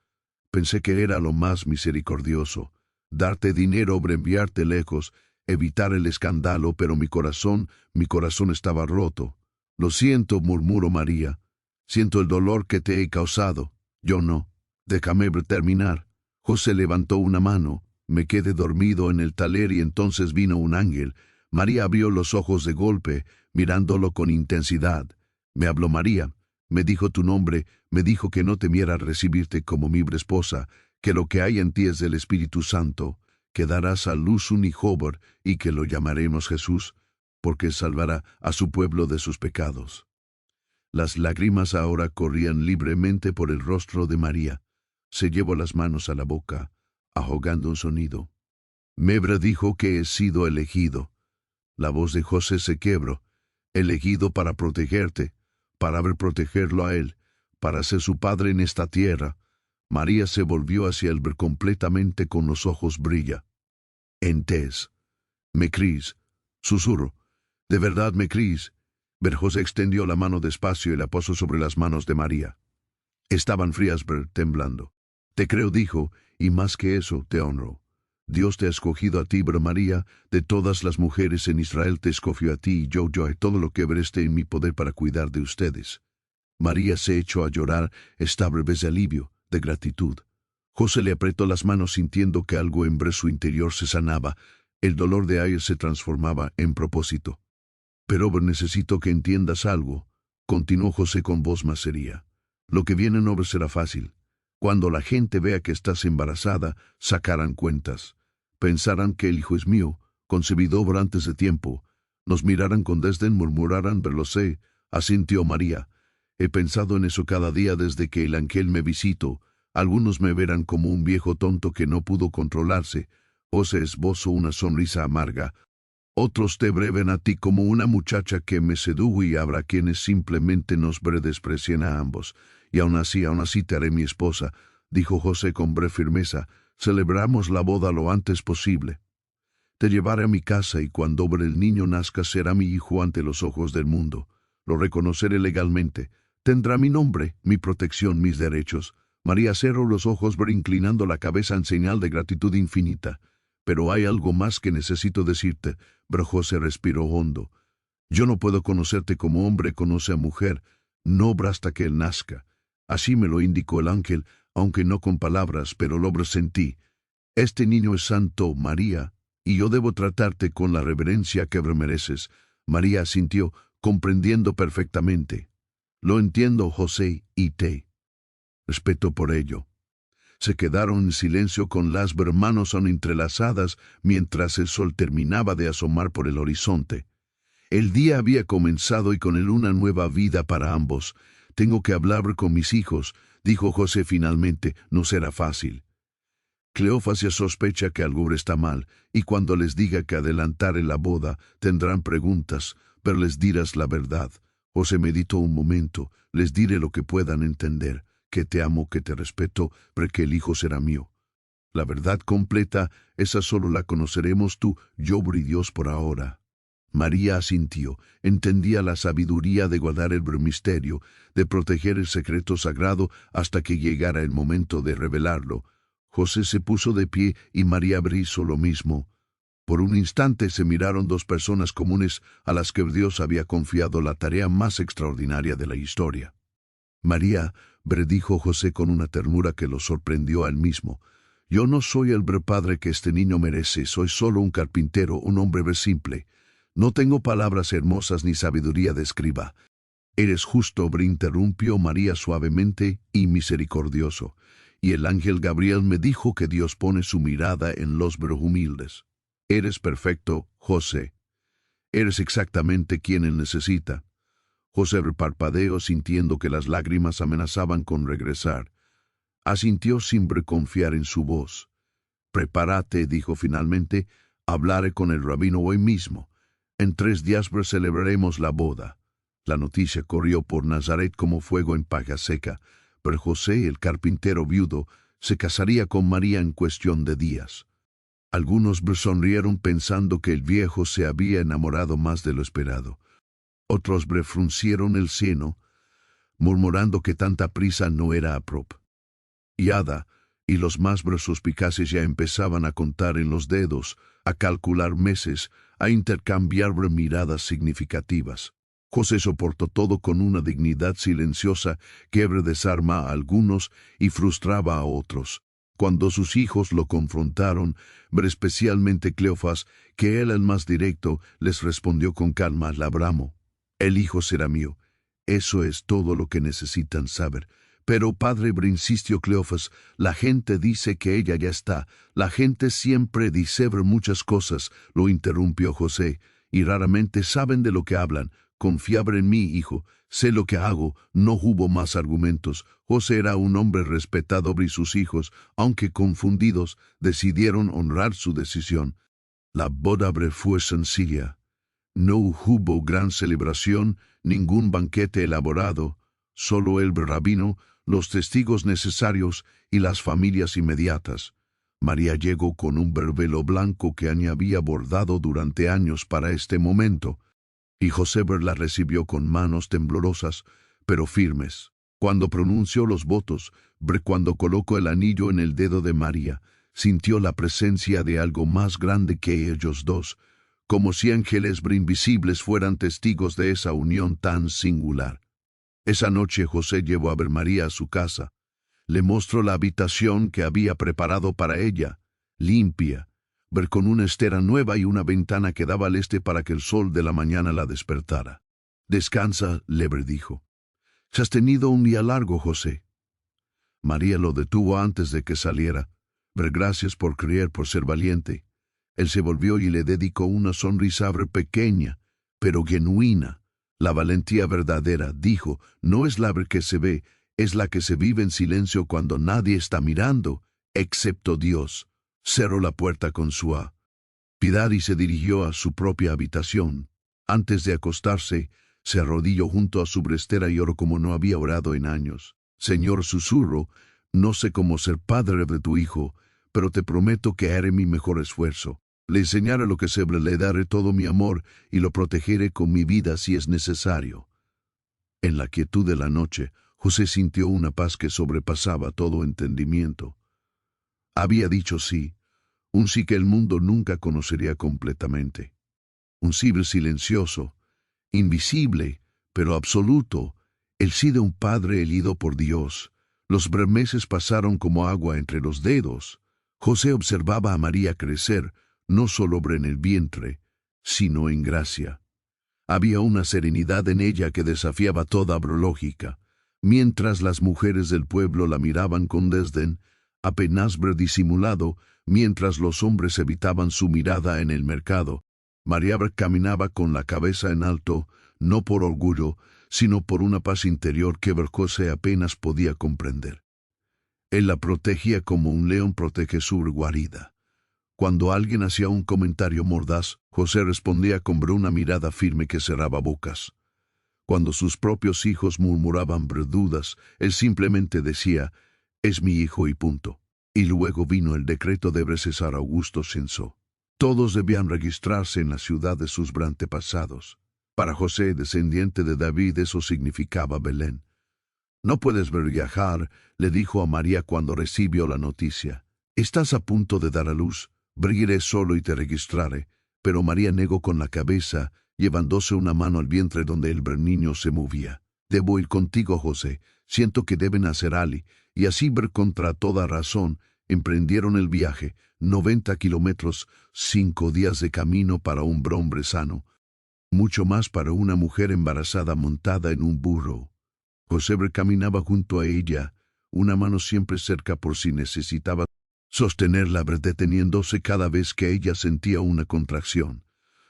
Speaker 1: Pensé que era lo más misericordioso, darte dinero o enviarte lejos, evitar el escándalo, pero mi corazón estaba roto. Lo siento, murmuró María. Siento el dolor que te he causado. Yo no. Déjame terminar. José levantó una mano. Me quedé dormido en el taller y entonces vino un ángel. María abrió los ojos de golpe, mirándolo con intensidad. Me habló María. Me dijo tu nombre, me dijo que no temiera recibirte como mi esposa, que lo que hay en ti es del Espíritu Santo, que darás a luz un hijo y que lo llamaremos Jesús, porque salvará a su pueblo de sus pecados. Las lágrimas ahora corrían libremente por el rostro de María. Se llevó las manos a la boca, ahogando un sonido. Mebra dijo que he sido elegido. La voz de José se quebró. Elegido para protegerte, para protegerlo a él, para ser su padre en esta tierra. María se volvió hacia él completamente con los ojos brilla. Entes. ¿Me crees? Susurro. ¿De verdad me crees? José extendió la mano despacio y la posó sobre las manos de María. Estaban frías, temblando. Te creo, dijo, y más que eso, te honro. Dios te ha escogido a ti, María, de todas las mujeres en Israel te escogió a ti, y yo todo lo que esté en mi poder para cuidar de ustedes. María se echó a llorar, estable de alivio, de gratitud. José le apretó las manos sintiendo que algo en su interior se sanaba, el dolor de ayer se transformaba en propósito. Pero necesito que entiendas algo, continuó José con voz más seria. Lo que viene no será fácil. Cuando la gente vea que estás embarazada, sacarán cuentas. Pensarán que el hijo es mío, concebido antes de tiempo. Nos mirarán con desdén, murmurarán, lo sé, asintió María. He pensado en eso cada día desde que el ángel me visitó. Algunos me verán como un viejo tonto que no pudo controlarse. José esbozó una sonrisa amarga. Otros te ven a ti como una muchacha que me sedujo y habrá quienes simplemente nos desprecian a ambos. Y aún así te haré mi esposa, dijo José con firmeza. Celebramos la boda lo antes posible. Te llevaré a mi casa y cuando el niño nazca será mi hijo ante los ojos del mundo. Lo reconoceré legalmente. Tendrá mi nombre, mi protección, mis derechos. María cerró los ojos inclinando la cabeza en señal de gratitud infinita. Pero hay algo más que necesito decirte. José respiró hondo. Yo no puedo conocerte como hombre conoce a mujer, no hasta que él nazca. Así me lo indicó el ángel, aunque no con palabras, pero lo sentí. Este niño es santo, María, y yo debo tratarte con la reverencia que mereces. María asintió, comprendiendo perfectamente. Lo entiendo, José, y te respeto por ello. Se quedaron en silencio con las manos aún entrelazadas mientras el sol terminaba de asomar por el horizonte. El día había comenzado y con él una nueva vida para ambos. Tengo que hablar con mis hijos, dijo José finalmente, no será fácil. Cleofas sospecha que algo está mal, y cuando les diga que adelantaré la boda, tendrán preguntas, pero les dirás la verdad. José meditó un momento, les diré lo que puedan entender, que te amo, que te respeto, pero que el hijo será mío. La verdad completa, esa solo la conoceremos tú, yo y Dios por ahora. María asintió, entendía la sabiduría de guardar el misterio, de proteger el secreto sagrado hasta que llegara el momento de revelarlo. José se puso de pie y María hizo lo mismo. Por un instante se miraron dos personas comunes a las que Dios había confiado la tarea más extraordinaria de la historia. María, dijo José con una ternura que lo sorprendió a él mismo. Yo no soy el padre que este niño merece, soy solo un carpintero, un hombre simple. No tengo palabras hermosas ni sabiduría de escriba. Eres justo, interrumpió María suavemente, y misericordioso. Y el ángel Gabriel me dijo que Dios pone su mirada en los humildes. Eres perfecto, José. Eres exactamente quien él necesita. José parpadeó sintiendo que las lágrimas amenazaban con regresar. Asintió sin confiar en su voz. Prepárate, dijo finalmente, hablaré con el rabino hoy mismo. En 3 días celebraremos la boda. La noticia corrió por Nazaret como fuego en paja seca, pero José, el carpintero viudo, se casaría con María en cuestión de días. Algunos sonrieron pensando que el viejo se había enamorado más de lo esperado. Otros fruncieron el ceño, murmurando que tanta prisa no era apropiada, y los más suspicaces ya empezaban a contar en los dedos, a calcular meses, a intercambiar miradas significativas. José soportó todo con una dignidad silenciosa que desarma a algunos y frustraba a otros. Cuando sus hijos lo confrontaron, especialmente Cleofas, que era el más directo, les respondió con calma: Labramo. El hijo será mío. Eso es todo lo que necesitan saber. Pero padre, insistió Cleofas, la gente dice que ella ya está. La gente siempre dice muchas cosas, lo interrumpió José, y raramente saben de lo que hablan. Confía en mí, hijo. Sé lo que hago. No hubo más argumentos. José era un hombre respetado y sus hijos, aunque confundidos, decidieron honrar su decisión. La boda fue sencilla. No hubo gran celebración, ningún banquete elaborado, solo el rabino, los testigos necesarios y las familias inmediatas. María llegó con un velo blanco que había bordado durante años para este momento, y José la recibió con manos temblorosas, pero firmes. Cuando pronunció los votos, cuando colocó el anillo en el dedo de María, sintió la presencia de algo más grande que ellos dos, como si ángeles invisibles fueran testigos de esa unión tan singular. Esa noche José llevó a María a su casa. Le mostró la habitación que había preparado para ella, limpia, con una estera nueva y una ventana que daba al este para que el sol de la mañana la despertara. Descansa, le dijo. Has tenido un día largo, José. María lo detuvo antes de que saliera. Gracias por creer, por ser valiente. Él se volvió y le dedicó una sonrisa pequeña, pero genuina. La valentía verdadera, dijo, no es la que se ve, es la que se vive en silencio cuando nadie está mirando, excepto Dios. Cerró la puerta con su piedad y se dirigió a su propia habitación. Antes de acostarse, se arrodilló junto a su brestera y oró como no había orado en años. Señor, susurró, no sé cómo ser padre de tu hijo, pero te prometo que haré mi mejor esfuerzo. Le enseñaré lo que sé, le daré todo mi amor y lo protegeré con mi vida si es necesario. En la quietud de la noche, José sintió una paz que sobrepasaba todo entendimiento. Había dicho sí, un sí que el mundo nunca conocería completamente. Un sí silencioso, invisible, pero absoluto, el sí de un padre elido por Dios. Los meses pasaron como agua entre los dedos. José observaba a María crecer, no solo en el vientre, sino en gracia. Había una serenidad en ella que desafiaba toda lógica. Mientras las mujeres del pueblo la miraban con desdén, apenas disimulado, mientras los hombres evitaban su mirada en el mercado, María caminaba con la cabeza en alto, no por orgullo, sino por una paz interior que José apenas podía comprender. Él la protegía como un león protege su guarida. Cuando alguien hacía un comentario mordaz, José respondía con una mirada firme que cerraba bocas. Cuando sus propios hijos murmuraban dudas, él simplemente decía, es mi hijo y punto. Y luego vino el decreto de César Augusto Censó. Todos debían registrarse en la ciudad de sus antepasados. Para José, descendiente de David, eso significaba Belén. No puedes viajar, le dijo a María cuando recibió la noticia. Estás a punto de dar a luz. Iré solo y te registraré. Pero María negó con la cabeza, llevándose una mano al vientre donde el niño se movía. Debo ir contigo, José. Siento que deben hacer Ali. Y así, contra toda razón, emprendieron el viaje, 90 kilómetros, 5 días de camino para un hombre sano, mucho más para una mujer embarazada montada en un burro. José caminaba junto a ella, una mano siempre cerca por si necesitaba sostenerla, deteniéndose cada vez que ella sentía una contracción.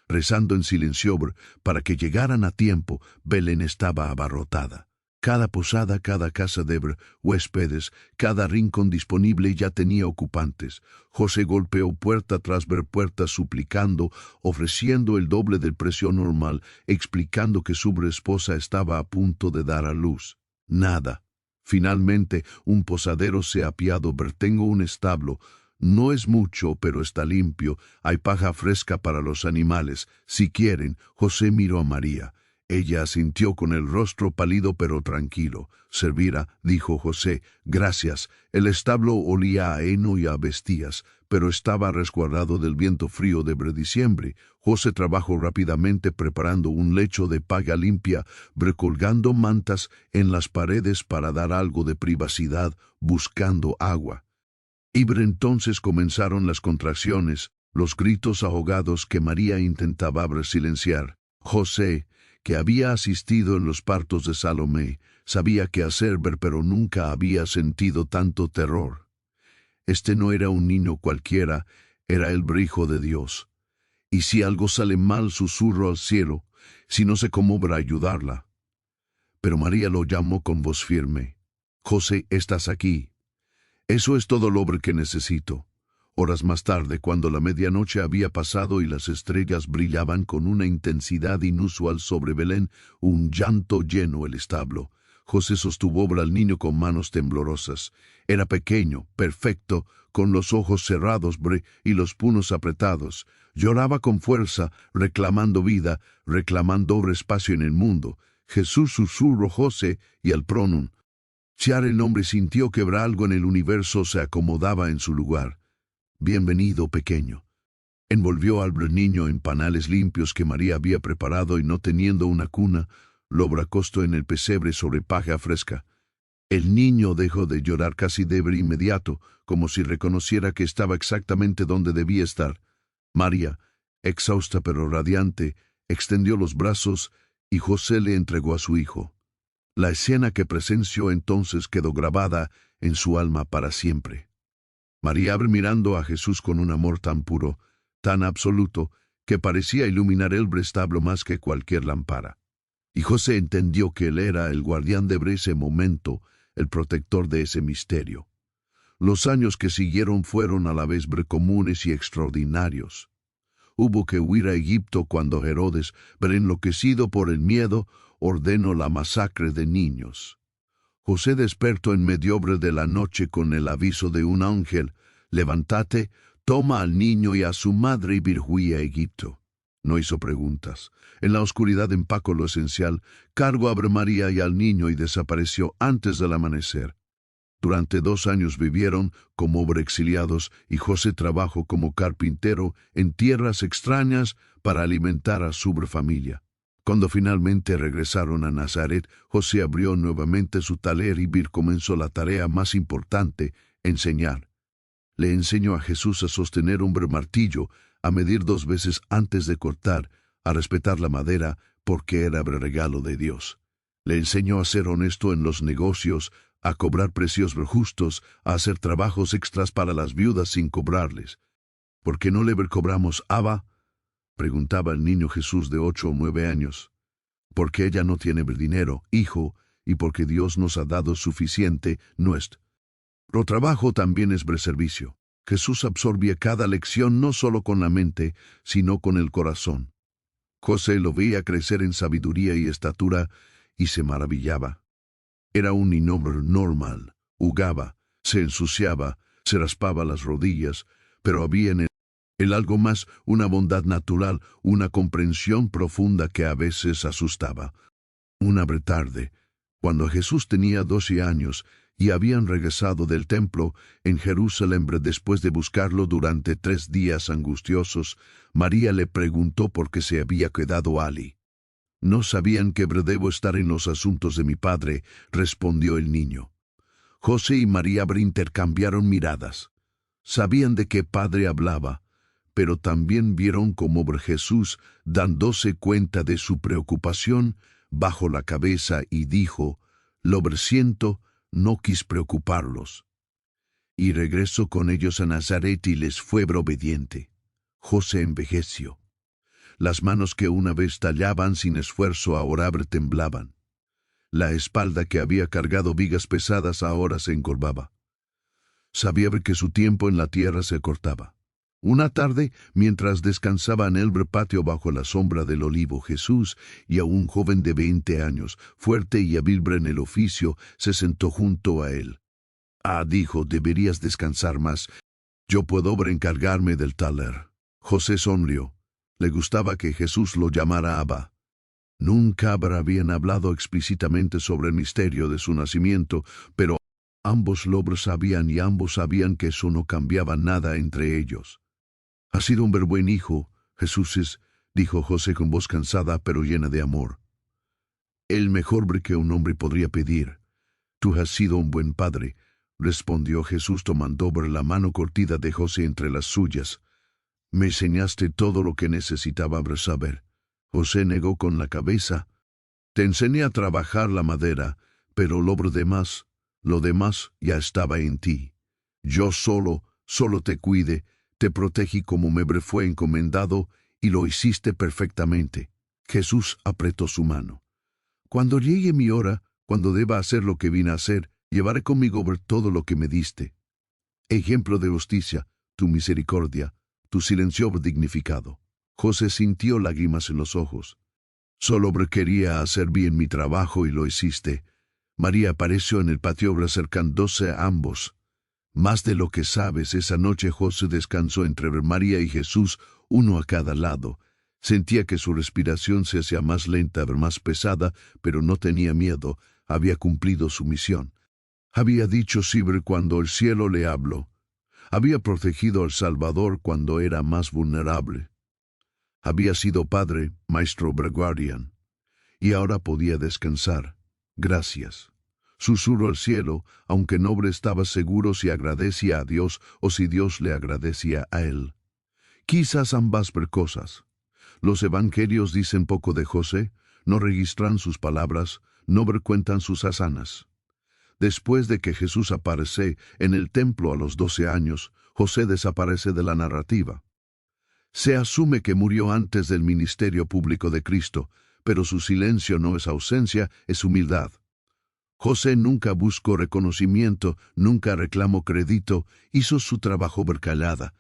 Speaker 1: Rezando en silencio para que llegaran a tiempo. Belén estaba abarrotada. Cada posada, cada casa de huéspedes, cada rincón disponible ya tenía ocupantes. José golpeó puerta tras puerta suplicando, ofreciendo el doble del precio normal, explicando que su esposa estaba a punto de dar a luz. Nada. Finalmente, un posadero se ha apiado. Tengo un establo. No es mucho, pero está limpio. Hay paja fresca para los animales. Si quieren. José miró a María. Ella asintió con el rostro pálido pero tranquilo. Servirá, dijo José. Gracias. El establo olía a heno y a bestias, pero estaba resguardado del viento frío de diciembre. José trabajó rápidamente preparando un lecho de paja limpia, recolgando mantas en las paredes para dar algo de privacidad, buscando agua. Y entonces comenzaron las contracciones, los gritos ahogados que María intentaba silenciar. José, que había asistido en los partos de Salomé, sabía qué hacer, pero nunca había sentido tanto terror. Este no era un niño cualquiera, era el Hijo de Dios. Y si algo sale mal, susurró al cielo, si no sé cómo ayudarla. Pero María lo llamó con voz firme. José, estás aquí. Eso es todo lo que necesito. Horas más tarde, cuando la medianoche había pasado y las estrellas brillaban con una intensidad inusual sobre Belén, un llanto llenó el establo. José sostuvo al niño con manos temblorosas. Era pequeño, perfecto, con los ojos cerrados y los puños apretados. Lloraba con fuerza, reclamando vida, reclamando espacio en el mundo. Jesús, susurró José, y al pronun. El hombre sintió que algo en el universo se acomodaba en su lugar. Bienvenido, pequeño. Envolvió al niño en panales limpios que María había preparado y, no teniendo una cuna, lo acostó en el pesebre sobre paja fresca. El niño dejó de llorar casi de inmediato, como si reconociera que estaba exactamente donde debía estar. María, exhausta pero radiante, extendió los brazos y José le entregó a su hijo. La escena que presenció entonces quedó grabada en su alma para siempre. María mirando a Jesús con un amor tan puro, tan absoluto, que parecía iluminar el establo más que cualquier lámpara. Y José entendió que él era el guardián de ese momento, el protector de ese misterio. Los años que siguieron fueron a la vez comunes y extraordinarios. Hubo que huir a Egipto cuando Herodes, enloquecido por el miedo, ordenó la masacre de niños. José despertó en medio de la noche con el aviso de un ángel: levántate, toma al niño y a su madre y huye a Egipto. No hizo preguntas. En la oscuridad empacó lo esencial, cargó a María y al niño y desapareció antes del amanecer. Durante 2 años vivieron como exiliados y José trabajó como carpintero en tierras extrañas para alimentar a su familia. Cuando finalmente regresaron a Nazaret, José abrió nuevamente su taller y comenzó la tarea más importante: enseñar. Le enseñó a Jesús a sostener un martillo, a medir 2 veces antes de cortar, a respetar la madera porque era el regalo de Dios. Le enseñó a ser honesto en los negocios, a cobrar precios justos, a hacer trabajos extras para las viudas sin cobrarles. ¿Por qué no le cobramos, Abba?, preguntaba el niño Jesús de 8 o 9 años. Porque ella no tiene dinero, hijo, y porque Dios nos ha dado suficiente, nuestro trabajo también es servicio. Jesús absorbía cada lección no solo con la mente, sino con el corazón. José lo veía crecer en sabiduría y estatura, y se maravillaba. Era un niño normal, jugaba, se ensuciaba, se raspaba las rodillas, pero había en él algo más, una bondad natural, una comprensión profunda que a veces asustaba. Una tarde, cuando Jesús tenía 12 años y habían regresado del templo en Jerusalén después de buscarlo durante 3 días angustiosos. María le preguntó por qué se había quedado allí. «No sabían que debo estar en los asuntos de mi padre», respondió el niño. José y María intercambiaron miradas. Sabían de qué padre hablaba, pero también vieron cómo Jesús, dándose cuenta de su preocupación, bajó la cabeza y dijo: «Lo siento, no quis preocuparlos». Y regresó con ellos a Nazaret y les fue obediente. José envejeció. Las manos que una vez tallaban sin esfuerzo ahora temblaban. La espalda que había cargado vigas pesadas ahora se encorvaba. Sabía que su tiempo en la tierra se cortaba. Una tarde, mientras descansaba en el patio bajo la sombra del olivo, Jesús y a un joven de 20 años, fuerte y hábil en el oficio, se sentó junto a él. Dijo, «Deberías descansar más. Yo puedo encargarme del taller». José sonrió. Le gustaba que Jesús lo llamara Abba. Nunca habían hablado explícitamente sobre el misterio de su nacimiento, pero ambos lo sabían y ambos sabían que eso no cambiaba nada entre ellos. «Ha sido un buen hijo, Jesús», dijo José con voz cansada pero llena de amor. «El mejor que un hombre podría pedir. Tú has sido un buen padre», respondió Jesús tomando la mano cortida de José entre las suyas. «Me enseñaste todo lo que necesitaba saber». José negó con la cabeza. «Te enseñé a trabajar la madera, pero lo demás ya estaba en ti. Yo solo te cuide, te protegí como me fue encomendado, y lo hiciste perfectamente». Jesús apretó su mano. «Cuando llegue mi hora, cuando deba hacer lo que vine a hacer, llevaré conmigo todo lo que me diste. Ejemplo de justicia, tu misericordia, tu silencio dignificado». José sintió lágrimas en los ojos. «Solo quería hacer bien mi trabajo y lo hiciste». María apareció en el patio acercándose a ambos. «Más de lo que sabes», esa noche José descansó entre María y Jesús, uno a cada lado. Sentía que su respiración se hacía más lenta, más pesada, pero no tenía miedo. Había cumplido su misión. Había dicho sí cuando el cielo le habló. Había protegido al Salvador cuando era más vulnerable. Había sido padre, maestro, guardián. Y ahora podía descansar. «Gracias». Susurró al cielo, aunque no estaba seguro si agradecía a Dios o si Dios le agradecía a él. Quizás ambas cosas. Los evangelios dicen poco de José, no registran sus palabras, no cuentan sus hazanas. Después de que Jesús aparece en el templo a los 12 años, José desaparece de la narrativa. Se asume que murió antes del ministerio público de Cristo, pero su silencio no es ausencia, es humildad. José nunca buscó reconocimiento, nunca reclamó crédito, hizo su trabajo callada,